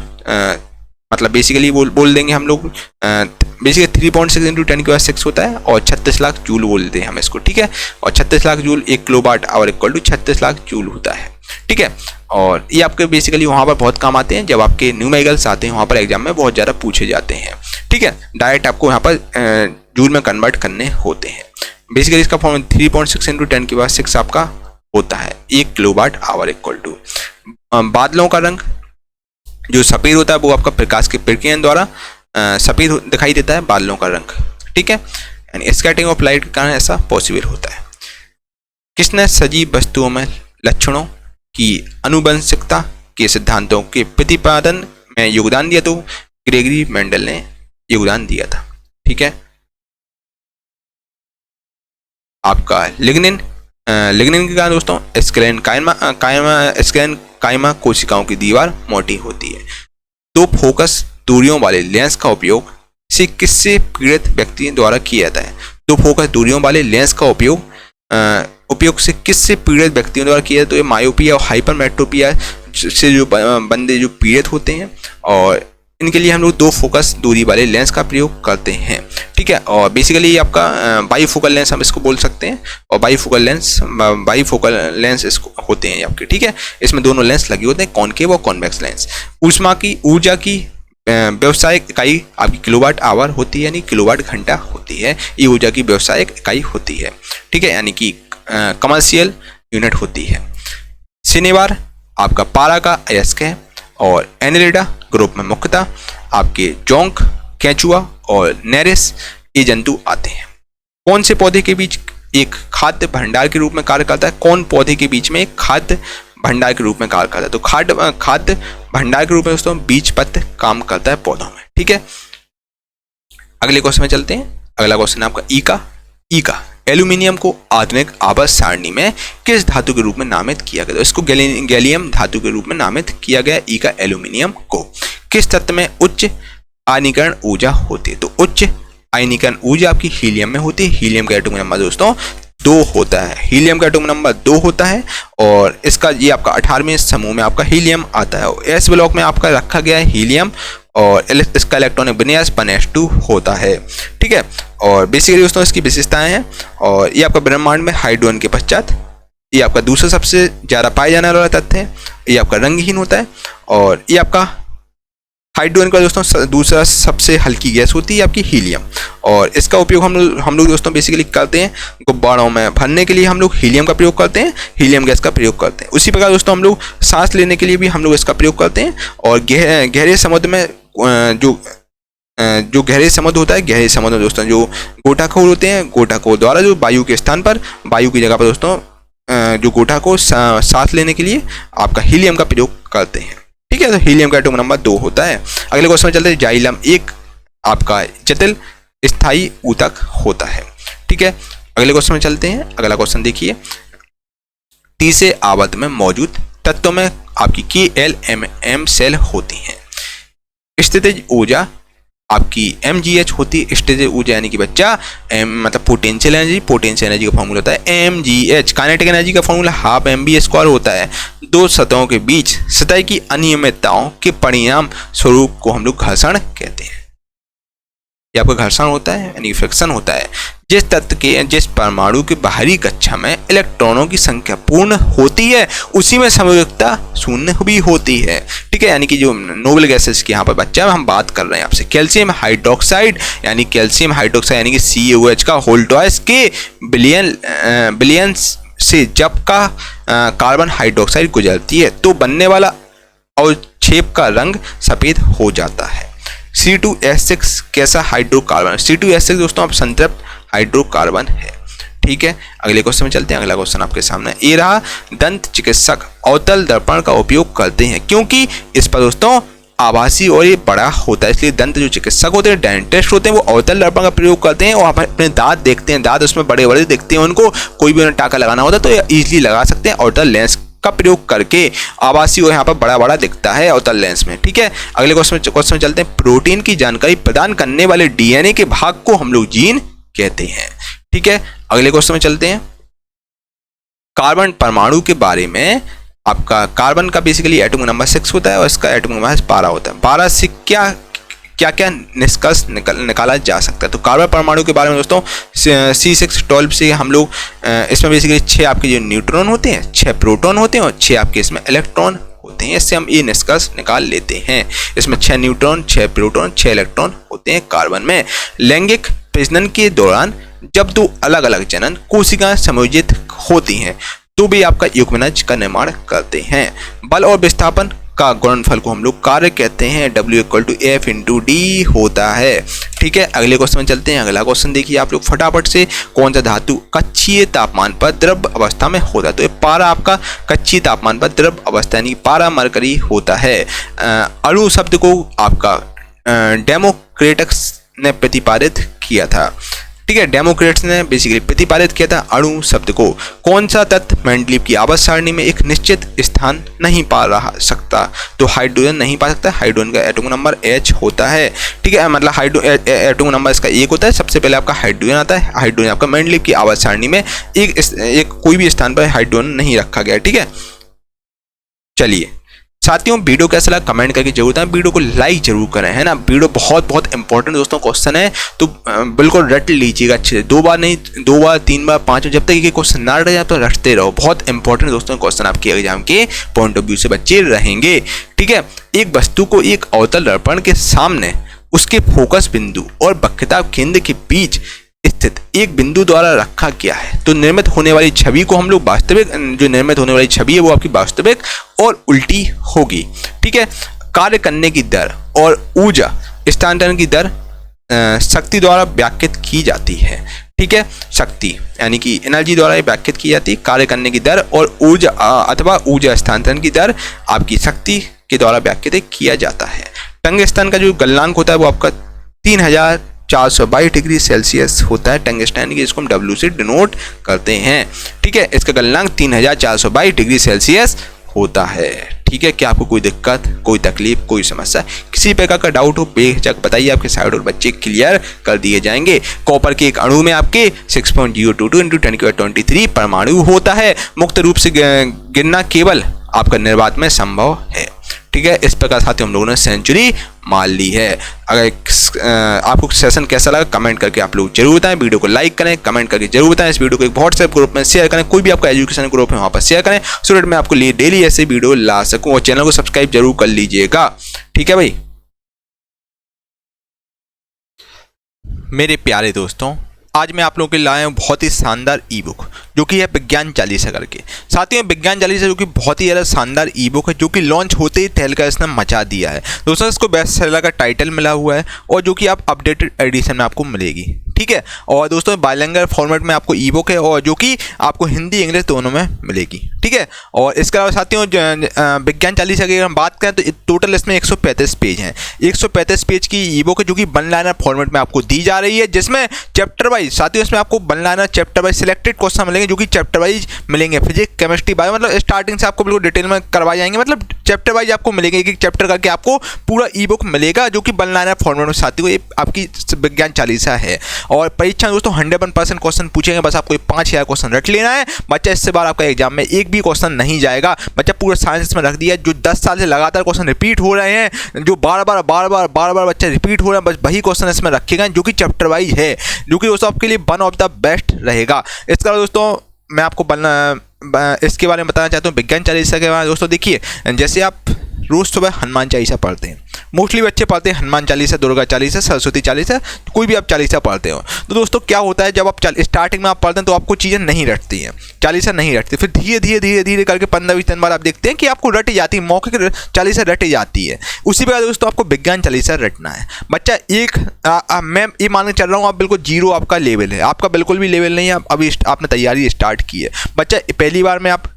A: मतलब बेसिकली बोल देंगे हम लोग, बेसिकली 3.6 × 10⁻⁶ होता है और 36 लाख जूल बोलते हैं हम इसको। ठीक है, और 36 lakh joule 1 kilowatt hour equal to 36 lakh joule होता है। ठीक है, और ये आपके बेसिकली वहाँ पर बहुत काम आते हैं, जब आपके न्यूमेरिकल्स आते हैं वहाँ पर एग्जाम में बहुत ज़्यादा पूछे जाते हैं। ठीक है, डायरेक्ट आपको यहाँ पर जूल में कन्वर्ट करने होते हैं। बेसिकली इसका फॉर्मूला 3.6 × 10⁻⁶ आपका होता है 1 किलोवाट आवर इक्वल टू। बादलों का रंग जो सफ़ेद होता है वो आपका प्रकाश के प्रकीर्णन द्वारा सफ़ेद दिखाई देता है बादलों का रंग। ठीक है, यानी स्कैटरिंग ऑफ लाइट के कारण ऐसा पॉसिबल होता है। किसने सजीव वस्तुओं में लक्षणों की आनुवंशिकता के सिद्धांतों के प्रतिपादन में योगदान दिया, तो ग्रेगरी मेंडल ने योगदान दिया था। ठीक है, आपका लिग्निन के कारण दोस्तों स्क्लेरन कायमा कोशिकाओं की दीवार मोटी होती है। 2 फोकस दूरियों वाले लेंस का उपयोग से किससे पीड़ित व्यक्ति द्वारा किया जाता है, 2 फोकस दूरियों वाले लेंस का उपयोग से किससे पीड़ित व्यक्तियों द्वारा किया जाता है, तो ये मायोपिया और हाइपरमेट्रोपिया से जो बंदे जो पीड़ित होते हैं, और इनके लिए हम लोग 2 फोकस दूरी वाले लेंस का प्रयोग करते हैं। ठीक है, और बेसिकली आपका बाईफोकल लेंस हम इसको बोल सकते हैं, और बाईफोकल लेंस इसको होते हैं आपके। ठीक है, इसमें दोनों लेंस लगे होते हैं, कॉनकेव और कॉन्वेक्स लेंस। ऊर्जा की व्यवसायिक इकाई आपकी किलोवाट आवर होती है, यानी किलोवाट घंटा होती है। ये ऊर्जा की व्यवसायिक इकाई होती है। ठीक है, यानी कि कमर्शियल यूनिट होती है। शनिवार आपका पारा का अयस्क है, और एनेलिडा ग्रुप में मुख्यतः आपके जोंक, केंचुआ और नेरिस ये जंतु आते हैं। कौन से पौधे के बीच एक खाद्य भंडार के रूप में कार्य करता है, कौन पौधे के बीच में एक खाद्य भंडार के रूप में कार्य करता है, तो खाद्य भंडार के रूप में दोस्तों बीज पत्र काम करता है पौधों में। ठीक है, अगले क्वेश्चन में चलते हैं। अगला क्वेश्चन है आपका ई का एल्यूमिनियम को आधुनिक आवर्त सारणी में किस धातु के रूप में नामित किया गया, तो इसको गैलियम धातु के रूप में नामित किया गया। ई का एल्यूमिनियम को किस तत्व में उच्च आयनीकरण ऊर्जा होती है, तो उच्च आयनीकरण ऊर्जा आपकी हीलियम में होती है। हीलियम का एटॉमिक नंबर दोस्तों 2 होता है, हीलियम का एटॉमिक नंबर 2 होता है, और इसका ये आपका 18वें समूह में आपका हीलियम आता है। एस ब्लॉक में आपका रखा गया है हीलियम, और इसका इलेक्ट्रॉनिक विन्यास 1s2 होता है। ठीक है, और बेसिकली दोस्तों इसकी विशेषताएं हैं, और ये आपका ब्रह्मांड में हाइड्रोजन के पश्चात ये आपका दूसरा सबसे ज़्यादा पाए जाने वाला तत्व है। ये आपका रंगहीन होता है, और ये आपका हाइड्रोजन का दोस्तों दूसरा सबसे हल्की गैस होती है आपकी हीलियम, और इसका उपयोग हम लोग दोस्तों बेसिकली करते हैं गुब्बारों में भरने के लिए हम लोग हीलियम का प्रयोग करते हैं, हीलियम गैस का प्रयोग करते हैं। उसी प्रकार दोस्तों हम लोग सांस लेने के लिए भी हम लोग इसका प्रयोग करते हैं, और गहरे समुद्र में जो गहरे समुद्र होता है, गहरे समुद्र में दोस्तों जो गोटाखोर होते हैं, गोटाखोर द्वारा जो वायु के स्थान पर, वायु की जगह पर दोस्तों जो गोटाखोर सांस लेने के लिए आपका हीलियम का प्रयोग करते हैं। ठीक है, तो हीलियम का एटॉमिक नंबर 2 होता है। अगले क्वेश्चन में चलते हैं। जाइलम एक आपका जटिल स्थायी ऊतक होता है। ठीक है, अगले क्वेश्चन में चलते हैं। अगला क्वेश्चन देखिए, तीसरे आवर्त में मौजूद तत्वों में आपकी KLMM सेल होती हैं। स्थितिज ऊर्जा आपकी mgh होती है। स्थितिज ऊर्जा यानी कि बच्चा मतलब पोटेंशियल एनर्जी का फॉर्मूला होता है mgh। काइनेटिक एनर्जी का फॉर्मूला ½ mv² होता है। 2 सतहों के बीच सतह की अनियमितताओं के परिणाम स्वरूप को हम लोग घर्षण कहते हैं। ये आपका घर्षण होता है यानी फ्रिक्शन होता है। जिस परमाणु के बाहरी कक्षा में इलेक्ट्रॉनों की संख्या पूर्ण होती है उसी में समयोजिकता शून्य भी होती है। ठीक है, यानी कि जो नोबल गैसेस की यहाँ पर बच्चा हम बात कर रहे हैं आपसे, कैल्शियम हाइड्रोक्साइड यानी यानी कि CaOH का होल ट्वाइस के बिलियन से जब का कार्बन हाइड्रोक्साइड गुजरती है तो बनने वाला अवक्षेप का रंग सफेद हो जाता है। C2H6 कैसा हाइड्रोकार्बन? C2H6 दोस्तों आप संतृप्त हाइड्रोकार्बन है। ठीक है, अगले क्वेश्चन में चलते हैं। अगला क्वेश्चन आपके सामने ये रहा, दंत चिकित्सक अवतल दर्पण का उपयोग करते हैं क्योंकि इस पर दोस्तों आभासी और ये बड़ा होता है, इसलिए दंत जो चिकित्सक होते हैं, डेंटिस्ट होते हैं, वो अवतल दर्पण का प्रयोग करते हैं और आप अपने दांत देखते हैं, दांत उसमें बड़े बड़े दिखते हैं, उनको कोई भी उन्हें टाका लगाना होता है तो इजीली लगा सकते हैं अवतल लेंस का प्रयोग करके। आभासी और यहाँ पर बड़ा बड़ा दिखता है अवतल लेंस में। ठीक है, अगले क्वेश्चन में चलते हैं। प्रोटीन की जानकारी प्रदान करने वाले DNA के भाग को हम लोग जीन कहते हैं। ठीक है, अगले क्वेश्चन में चलते हैं। कार्बन परमाणु के बारे में आपका कार्बन का बेसिकली एटॉमिक नंबर 6 होता है और इसका एटॉमिक नंबर 12 होता है। 12 से क्या निष्कर्ष निकाला जा सकता है? तो कार्बन परमाणु के बारे में दोस्तों C612 से हम लोग इसमें बेसिकली 6 आपके जो न्यूट्रॉन होते हैं, 6 प्रोटॉन होते हैं और 6 आपके इसमें इलेक्ट्रॉन होते हैं। इससे हम ये निष्कर्ष निकाल लेते हैं। इसमें 6 न्यूट्रॉन, 6 प्रोटॉन, 6 इलेक्ट्रॉन होते हैं कार्बन में। लैंगिक प्रजनन के दौरान जब दो अलग अलग जनन कोशिकाएं संयोजित होती हैं तो भी आपका युग्मनज का निर्माण करते हैं। बल और विस्थापन का गुणनफल को हम लोग कार्य कहते हैं। W = F × D होता है। ठीक है, अगले क्वेश्चन में चलते हैं। अगला क्वेश्चन देखिए आप लोग फटाफट से, कौन सा धातु कक्षीय तापमान पर द्रव अवस्था में होता है? तो ये पारा आपका कक्षीय तापमान पर द्रव अवस्था यानी पारा मरकरी होता है। अणु शब्द को आपका डेमोक्रेटस ने प्रतिपादित किया था। ठीक है, डेमोक्रेट्स ने बेसिकली प्रतिपादित किया था अणु शब्द को। कौन सा तत्व मेंडलीव की आवर्त सारणी में एक निश्चित स्थान नहीं पा रहा सकता? तो हाइड्रोजन नहीं पा सकता। हाइड्रोजन का एटॉमिक नंबर H होता है। ठीक है, मतलब एटॉमिक नंबर इसका 1 होता है। सबसे पहले आपका हाइड्रोजन आता है। हाइड्रोजन आपका मेंडलीव की आवर्त सारणी में एक कोई भी स्थान पर हाइड्रोजन नहीं रखा गया। ठीक है, चलिए साथियों, वीडियो कैसा लगा कमेंट करके जरूर बताएं। वीडियो को लाइक जरूर करें, है ना। वीडियो बहुत इंपॉर्टेंट दोस्तों क्वेश्चन है, तो बिल्कुल रट लीजिएगा अच्छे से। 2 बार नहीं, 2 बार 3 बार 5 बार, जब तक ये क्वेश्चन ना रह जाए तो रटते रहो। बहुत इंपॉर्टेंट दोस्तों क्वेश्चन आपके एग्जाम के पॉइंट ऑफ व्यू से बच्चे रहेंगे। ठीक है, एक वस्तु को एक अवतल दर्पण के सामने उसके फोकस बिंदु और वक्रता केंद्र के बीच स्थित एक बिंदु द्वारा रखा गया है तो निर्मित होने वाली छवि को हम लोग वास्तविक, जो निर्मित होने वाली छवि है वो आपकी वास्तविक और उल्टी होगी। ठीक है, कार्य करने की दर और ऊर्जा स्थानांतरण की दर शक्ति द्वारा व्याख्यात की जाती है। ठीक है, शक्ति यानी कि एनर्जी द्वारा व्याख्यात की जाती है। कार्य करने की दर और ऊर्जा अथवा ऊर्जा स्थानांतरण की दर आपकी शक्ति के द्वारा व्याख्यात किया जाता है। टंगस्टन का जो गलनांक होता है वो आपका 3422 डिग्री सेल्सियस होता है। टंगस्टन की, इसको हम W से डिनोट करते हैं। ठीक है, इसका गलनांक 3422 डिग्री सेल्सियस होता है। ठीक है, क्या आपको कोई दिक्कत, कोई तकलीफ, कोई समस्या, किसी प्रकार का डाउट हो बेझिझक बताइए, आपके साइड और बच्चे क्लियर कर दिए जाएंगे। कॉपर के एक अणु में आपके 6.022 × 10⁻23 परमाणु होता है। मुक्त रूप से गिनना केवल आपका निर्वात में संभव है। ठीक है, इस प्रकार साथियों हम लोगों ने सेंचुरी मान ली है। अगर आपको सेशन कैसा लगा कमेंट करके आप लोग जरूर बताएं। वीडियो को लाइक करें, कमेंट करके जरूर बताएं। इस वीडियो को एक व्हाट्सएप ग्रुप में शेयर करें, कोई भी आपका एजुकेशन ग्रुप है वहाँ पर शेयर करें, सो दैट मैं आपको लिए डेली ऐसे वीडियो ला सकूँ। और चैनल को सब्सक्राइब जरूर कर लीजिएगा। ठीक है भाई, मेरे प्यारे दोस्तों, आज मैं आप लोगों के लिए लाया हूँ बहुत ही शानदार ई बुक जो कि है विज्ञान चालीसा करके। साथियों, विज्ञान चालीसा जो कि बहुत ही ज़्यादा शानदार ई बुक है, जो कि लॉन्च होते ही तहलका इसने मचा दिया है। दोस्तों, इसको बेस्ट सेलर का टाइटल मिला हुआ है और जो कि आप अपडेटेड एडिशन में आपको मिलेगी। ठीक है, और दोस्तों बाइलिंगुअल फॉर्मेट में आपको ई बुक है और जो कि आपको हिंदी इंग्लिश दोनों में मिलेगी। ठीक है, और इसके अलावा साथियों विज्ञान चालीसा की अगर हम बात करें तो टोटल इसमें 135 पेज हैं। 135 पेज की ई बुक है जो कि वन लाइनर फॉर्मेट में आपको दी जा रही है, जिसमें चैप्टर वाइज साथियों इसमें आपको one liner chapter wise selected question मिलेंगे मिलेंगे जो कि चैप्टर वाइज मिलेंगे। फिजिक्स, केमिस्ट्री, बायो मतलब स्टार्टिंग से आपको बिल्कुल डिटेल में करवाए जाएंगे, मतलब चैप्टर वाइज आपको मिलेंगे, एक एक चैप्टर करके आपको पूरा ई बुक मिलेगा जो कि बनलाइनर फॉर्मेट में साथियों ये आपकी विज्ञान चालीसा है। और परीक्षा में दोस्तों 100% क्वेश्चन पूछेंगे, बस आपको 5000 क्वेश्चन रट लेना है बच्चा। इससे बार आपका एग्जाम में एक भी क्वेश्चन नहीं जाएगा बच्चा। पूरा साइंस में रख दिया, जो 10 साल से लगातार क्वेश्चन रिपीट हो रहे हैं, जो बार बार बच्चा रिपीट हो रहे हैं, बस वही क्वेश्चन इसमें रखे गए जो कि चैप्टर वाइज है, जो कि दोस्तों आपके लिए वन ऑफ द बेस्ट रहेगा। इसके अलावा दोस्तों मैं आपको इसके बारे में बताना चाहता हूँ विज्ञान चालीसा के बारे में। दोस्तों देखिए, जैसे आप रोज़ सुबह हनुमान चालीसा पढ़ते हैं, मोस्टली बच्चे पढ़ते हैं हनुमान चालीसा, दुर्गा चालीसा, सरस्वती चालीसा, कोई भी आप चालीसा पढ़ते हो। तो दोस्तों क्या होता है, जब आप स्टार्टिंग में आप पढ़ते हैं तो आपको चीज़ें नहीं रटती हैं, चालीसा नहीं रटती, फिर धीरे धीरे करके 15-20 दिन बाद आप देखते हैं कि आपको रट जाती है, मौके की चालीसा रट जाती है। उसी प्रकार दोस्तों आपको विज्ञान चालीसा रटना है बच्चा। मैं ये मान के चल रहा हूँ आप बिल्कुल जीरो आपका लेवल है, आपका बिल्कुल भी लेवल नहीं है, अभी आपने तैयारी स्टार्ट की है बच्चा। पहली बार में आप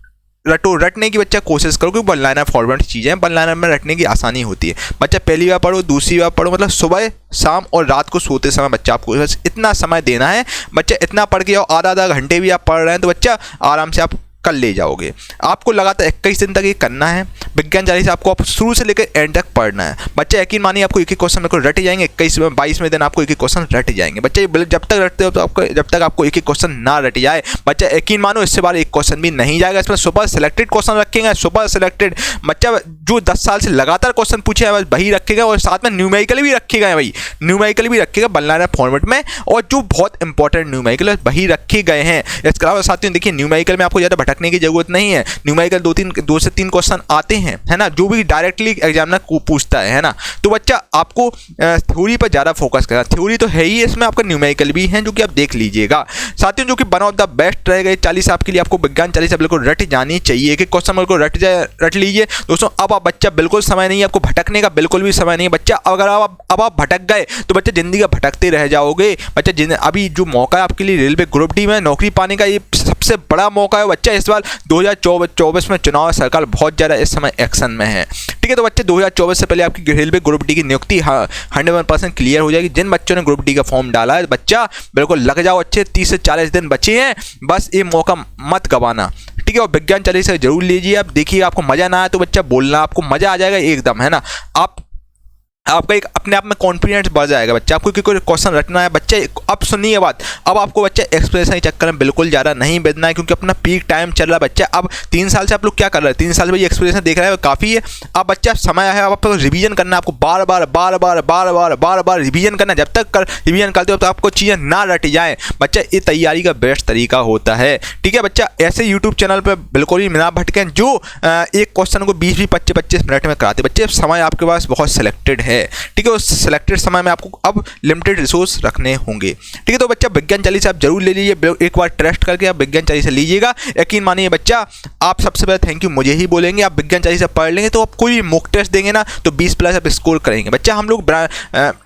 A: रटने की बच्चा कोशिश करो, क्योंकि बनलाइनर फॉर्मेट चीज़ें हैं, बनलाइनर में रटने की आसानी होती है बच्चा। पहली बार पढ़ो, दूसरी बार पढ़ो, मतलब सुबह, शाम और रात को सोते समय बच्चा आपको बस इतना समय देना है बच्चा। इतना पढ़ के आओ, आधा घंटे भी आप पढ़ रहे हैं तो बच्चा आराम से आप कर ले जाओगे। आपको लगातार 21 दिन तक ये करना है विज्ञान चालीसा, आपको आप शुरू से लेकर एंड तक पढ़ना है बच्चा। यकीन मानिए आपको एक क्वेश्चन में रट जाएंगे, 21-22वें दिन आपको एक क्वेश्चन रट जाएंगे बच्चे। जब तक रटते हो तो आपको, जब तक आपको एक क्वेश्चन ना रट जाए बच्चा, यकीन मानो इससे बार एक क्वेश्चन भी नहीं जाएगा। इसमें सुपर सिलेक्टेड क्वेश्चन रखेंगे, सुपर सिलेक्टेड बच्चा, जो 10 साल से लगातार क्वेश्चन पूछे हैं बस वही रखेगा, और साथ में न्यूमेरिकल भी रखेगा भाई, न्यूमेरिकल भी रखेगा बनलाइनर फॉर्मेट में, और जो बहुत इंपॉर्टेंट न्यूमेरिकल वही रखे गए हैं। इसके अलावा साथियों देखिए, न्यूमेरिकल में आपको ज़्यादा भटकने की जरूरत नहीं है। न्यूमेरिकल 2 से 3 क्वेश्चन आते हैं, है ना, जो भी डायरेक्टली एग्जामिनर पूछता है ना। तो बच्चा आपको थ्योरी पर ज़्यादा फोकस करना, थ्योरी तो है ही, इसमें आपका न्यूमेरिकल भी है जो कि आप देख लीजिएगा साथियों, जो कि वन ऑफ द बेस्ट रहेगा चालीसा आपके लिए। आपको विज्ञान चालीसा बिल्कुल रट जानी चाहिए, एक क्वेश्चन बिल्कुल रट लीजिए दोस्तों। अब आप बच्चा बिल्कुल समय नहीं है आपको भटकने का, बिल्कुल भी समय नहीं है बच्चा। अगर आप भटक गए तो बच्चा जिंदगी का भटकते रह जाओगे बच्चा। अभी जो मौका है आपके लिए रेलवे ग्रुप डी में नौकरी पाने का, ये सबसे बड़ा मौका है बच्चा। इस बार 2024 में चुनाव सरकार बहुत ज़्यादा इस समय एक्शन में है, ठीक है। तो बच्चे 2024 से पहले आपकी रेलवे ग्रुप डी की नियुक्ति 100% क्लियर हो जाएगी। जिन बच्चों ने ग्रुप डी का फॉर्म डाला है बच्चा बिल्कुल लग जाओ अच्छे, 30 से 40 दिन बचे हैं, बस ये मौका मत गवाना, ठीक है। और विज्ञान चालीसा जरूर लीजिए। आप देखिए, आपको मज़ा ना आए तो बच्चा बोलना, आपको मज़ा आ जाएगा एकदम, है ना। आपका एक अपने आप में कॉन्फिडेंस बढ़ जाएगा बच्चा। आपको कोई क्वेश्चन रटना है बच्चे, अब सुनिए बात, अब आपको बच्चा एक्सप्रेशन के चक्कर में बिल्कुल ज़्यादा नहीं बेचना है, क्योंकि अपना पीक टाइम चल रहा है बच्चा। अब 3 साल से आप लोग क्या कर रहे हैं, 3 साल में ये एक्सप्रेशन देख रहे हैं काफ़ी है। अब बच्चा समय है, अब आपको रिवीजन करना है, आपको बार बार रिवीजन करना है। जब तक रिवीजन करते हो तो आपको चीज़ें ना रट जाए बच्चा, ये तैयारी का बेस्ट तरीका होता है, ठीक है बच्चा। ऐसे यूट्यूब चैनल पर बिल्कुल ही ना भटकें जो एक क्वेश्चन को 20-25 मिनट में कराते बच्चे। समय आपके पास बहुत सिलेक्टेड है, ठीक है। उस सिलेक्टेड समय में आपको अब लिमिटेड रिसोर्स रखने होंगे, ठीक है। तो बच्चा विज्ञान चालीसा आप जरूर ले लीजिए, एक बार टेस्ट करके आप विज्ञान चालीसा लीजिएगा। यकीन मानिए बच्चा, आप सबसे पहले थैंक यू मुझे ही बोलेंगे। आप विज्ञान चालीसा पढ़ लेंगे तो आप कोई भी मॉक टेस्ट देंगे ना तो 20+ आप स्कोर करेंगे बच्चा। हम लोग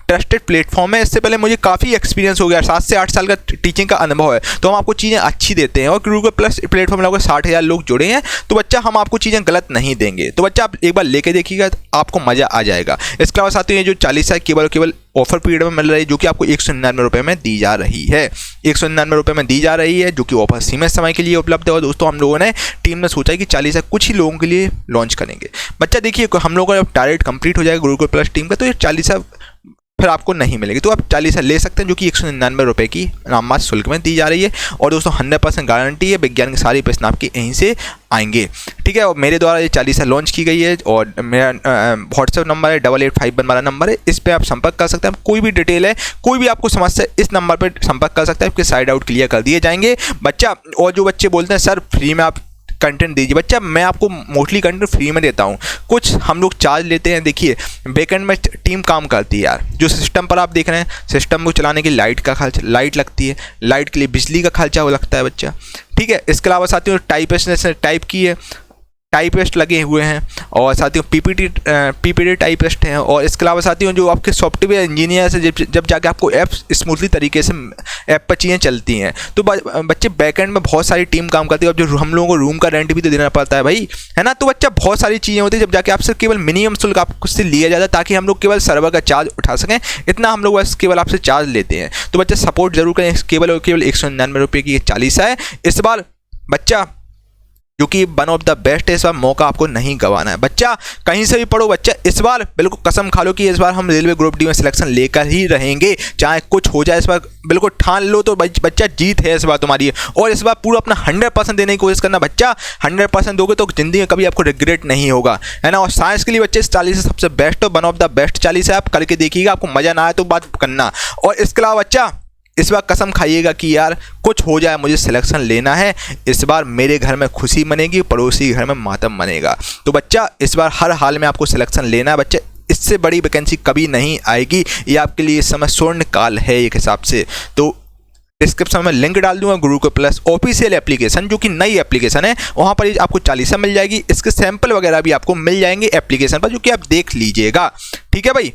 A: ट्रस्टेड प्लेटफॉर्म है, इससे पहले मुझे काफ़ी एक्सपीरियंस हो गया, 7 से 8 साल का टीचिंग का अनुभव है, तो हम आपको चीज़ें अच्छी देते हैं। और गूगल प्लस प्लेटफॉर्म में लगभग 60,000 लोग जुड़े हैं, तो बच्चा हम आपको चीज़ें गलत नहीं देंगे। तो बच्चा आप एक बार लेके देखिएगा, आपको मज़ा आ जाएगा। इसके अलावा साथियों, ये जो चालीसा केवल ऑफर पीरियड में मिल रही है, जो कि आपको 199 रुपये में दी जा रही है, 199 रुपये में दी जा रही है, जो कि ऑफर सीमित समय के लिए उपलब्ध है। और दोस्तों हम लोगों ने टीम ने सोचा है कि चालीसा कुछ ही लोगों के लिए लॉन्च करेंगे बच्चा। देखिए, हम लोगों का जब टारगेट कंप्लीट हो जाएगा गुरुकुल प्लस टीम का, तो ये चालीसा फिर आपको नहीं मिलेगी, तो आप चालीसा ले सकते हैं, जो कि 199 रुपये की नाममात्र शुल्क में दी जा रही है। और दोस्तों 100% गारंटी है, विज्ञान के सारे प्रश्न आपके यहीं से आएंगे, ठीक है। और मेरे द्वारा ये चालीसा लॉन्च की गई है, और मेरा व्हाट्सएप नंबर है 8851 वाला नंबर है, इस पर आप संपर्क कर सकते हैं। कोई भी डिटेल है, कोई भी आपको समस्या, इस नंबर पर संपर्क कर सकते हैं, आपके साइड आउट क्लियर कर दिए जाएंगे बच्चा। और जो बच्चे बोलते हैं सर फ्री में आप कंटेंट दीजिए बच्चा, मैं आपको मोस्टली कंटेंट फ्री में देता हूँ, कुछ हम लोग चार्ज लेते हैं। देखिए, बैकएंड में टीम काम करती है यार, जो सिस्टम पर आप देख रहे हैं, सिस्टम को चलाने की लाइट का खर्च, लाइट लगती है, लाइट के लिए बिजली का खर्चा वो लगता है बच्चा, ठीक है। इसके अलावा साथियों टाइपिस्ट ने टाइप की है, टाइपिस्ट लगे हुए हैं और साथियों पीपीटी टाइपिस्ट हैं, और इसके अलावा साथियों जो आपके सॉफ्टवेयर इंजीनियर है जब जाके आपको ऐप स्मूथली तरीके से ऐप पर चीज़ें चलती हैं। तो बच्चे बैकएंड में बहुत सारी टीम काम करती है। अब जो हम लोगों को रूम का रेंट भी तो देना पड़ता है भाई, है ना। तो बच्चा बहुत सारी चीज़ें होती है जब जाके आपसे केवल मिनिमम शुल्क आपसे लिया जाता है ताकि हम लोग केवल सर्वर का चार्ज उठा सकें, इतना हम लोग बस केवल आपसे चार्ज लेते हैं। तो बच्चा सपोर्ट जरूर करें। केवल 199 रुपये की 40 है इस बार बच्चा, जो कि वन ऑफ द बेस्ट है। इस बार मौका आपको नहीं गंवाना है बच्चा, कहीं से भी पढ़ो बच्चा, इस बार बिल्कुल कसम खा लो कि इस बार हम रेलवे ग्रुप डी में सिलेक्शन लेकर ही रहेंगे, चाहे कुछ हो जाए। इस बार बिल्कुल ठान लो तो बच्चा जीत है इस बार तुम्हारी। और इस बार पूरा अपना 100% देने की कोशिश करना बच्चा, 100% दोगे तो जिंदगी में कभी आपको रिग्रेट नहीं होगा, है ना। और साइंस के लिए बच्चे इस 40 सबसे बेस्ट हो, वन ऑफ द बेस्ट 40 है। आप करके देखिएगा, आपको मजा ना आए तो बात करना। और इसके अलावा बच्चा इस बार कसम खाइएगा कि यार कुछ हो जाए मुझे सिलेक्शन लेना है, इस बार मेरे घर में खुशी मनेगी, पड़ोसी के घर में मातम मनेगा। तो बच्चा इस बार हर हाल में आपको सिलेक्शन लेना है बच्चा, इससे बड़ी वैकेंसी कभी नहीं आएगी। ये आपके लिए इस समय स्वर्ण काल है एक हिसाब से। तो डिस्क्रिप्शन में लिंक डाल दूंगा गुरुकुल प्लस ऑफिशियल एप्लीकेशन, जो कि नई एप्लीकेशन है, वहाँ पर आपको 40 मिल जाएगी। इसके सैंपल वगैरह भी आपको मिल जाएंगे एप्लीकेशन पर, जो कि आप देख लीजिएगा। ठीक है भाई।